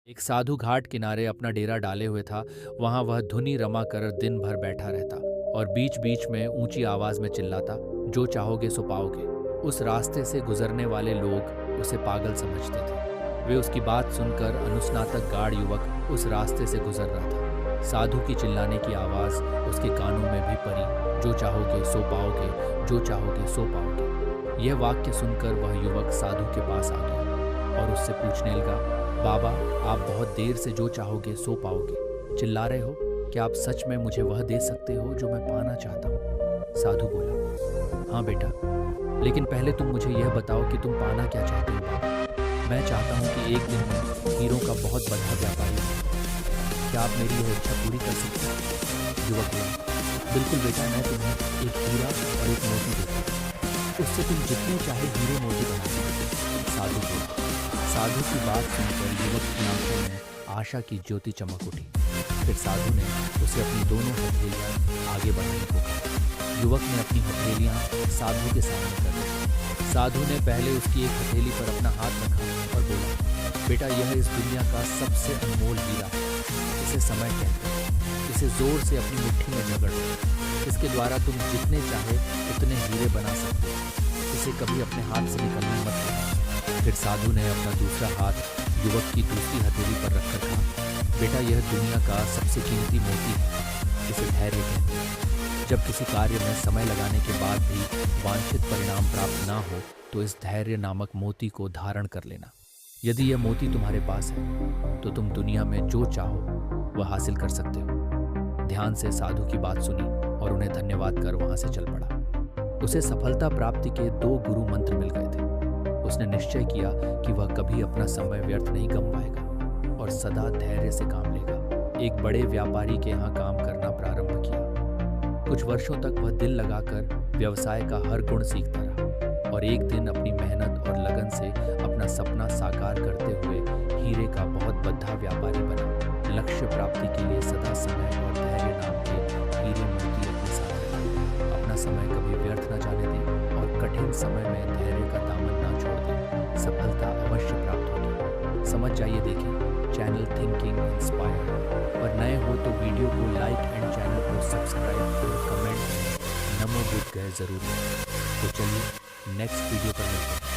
एक साधु घाट किनारे अपना डेरा डाले हुए था। वहां वह धुनी रमा कर दिन भर बैठा रहता और बीच बीच में ऊंची आवाज में चिल्लाता, जो चाहोगे सो पाओगे। उस रास्ते से गुजरने वाले लोग उसे पागल समझते थे। वे उसकी बात सुनकर अनुस्नातक गाढ़ युवक उस रास्ते से गुजर रहा था। साधु की चिल्लाने की आवाज उसके कानों में भी पड़ी, जो चाहोगे सो पाओगे, जो चाहोगे सो पाओगे। यह वाक्य सुनकर वह युवक साधु के पास आ गया और उससे पूछने लगा, बाबा, आप बहुत देर से जो चाहोगे सो पाओगे चिल्ला रहे हो, क्या आप सच में मुझे वह दे सकते हो जो मैं पाना चाहता हूँ? साधु बोला, हाँ बेटा, लेकिन पहले तुम मुझे यह बताओ कि तुम पाना क्या चाहते हो बाबा? मैं चाहता हूँ कि एक दिन मैं हीरों का बहुत बड़ा व्यापारी हूँ। क्या आप मेरी यह इच्छा पूरी कर सकते हो? युवक बोला, बिल्कुल बेटा, मैं तुम्हें एक हीरा और एक मोती देता हूँ, उससे तुम जितने चाहे हीरे मोती बना सकते। साधु बोला। साधु की बात सुनकर युवक की आंखों में आशा की ज्योति चमक उठी। फिर साधु ने उसे अपनी दोनों हथेलियां आगे बढ़ाने को कहा। युवक ने अपनी हथेलियां साधु के सामने कर दी। साधु ने पहले उसकी एक हथेली पर अपना हाथ रखा और बोला, बेटा, यह इस दुनिया का सबसे अनमोल हीरा है। इसे समय कहते हैं। इसे जोर से अपनी मुट्ठी में जकड़ लो। इसके द्वारा तुम जितने चाहे उतने हीरे बना सकते हो। इसे कभी अपने हाथ से निकलने मत देना। फिर साधु ने अपना दूसरा हाथ युवक की दूसरी हथेली पर रखकर कहा, बेटा, यह दुनिया का सबसे कीमती मोती है। इसे धैर्य कहते हैं। जब किसी कार्य में समय लगाने के बाद भी वांछित परिणाम प्राप्त ना हो तो इस धैर्य नामक मोती को धारण कर लेना। यदि यह मोती तुम्हारे पास है तो तुम दुनिया में जो चाहो वह हासिल कर सकते हो। ध्यान से साधु की बात सुनी और उन्हें धन्यवाद कर वहां से चल पड़ा। उसे सफलता प्राप्ति के 2 गुरु मंत्र मिल गए थे। उसने निश्चय किया कि वह कभी अपना समय व्यर्थ नहीं गंवाएगा और सदा धैर्य से काम लेगा। एक बड़े व्यापारी के यहाँ काम करना प्रारंभ किया। कुछ वर्षों तक वह दिल लगाकर व्यवसाय का हर गुण सीखता रहा और एक दिन अपनी मेहनत और लगन से अपना सपना साकार करते हुए हीरे का बहुत बड़ा व्यापारी बना। लक्ष्य प्राप्ति के लिए सदा समय और धैर्य नाम के हीरे मोती अपने साथ रखें। अपना समय कभी व्यर्थ न जाने दें और कठिन समय में धैर्य का दामन ना छोड़ दें। सफलता अवश्य प्राप्त होगी। समझ जाइए। देखिए चैनल थिंकिंग इंस्पायर और नए हो तो वीडियो को लाइक एंड चैनल को सब्सक्राइब और कमेंट में नमो बुद्ध गए जरूर। तो चलिए नेक्स्ट वीडियो पर मिलते हैं।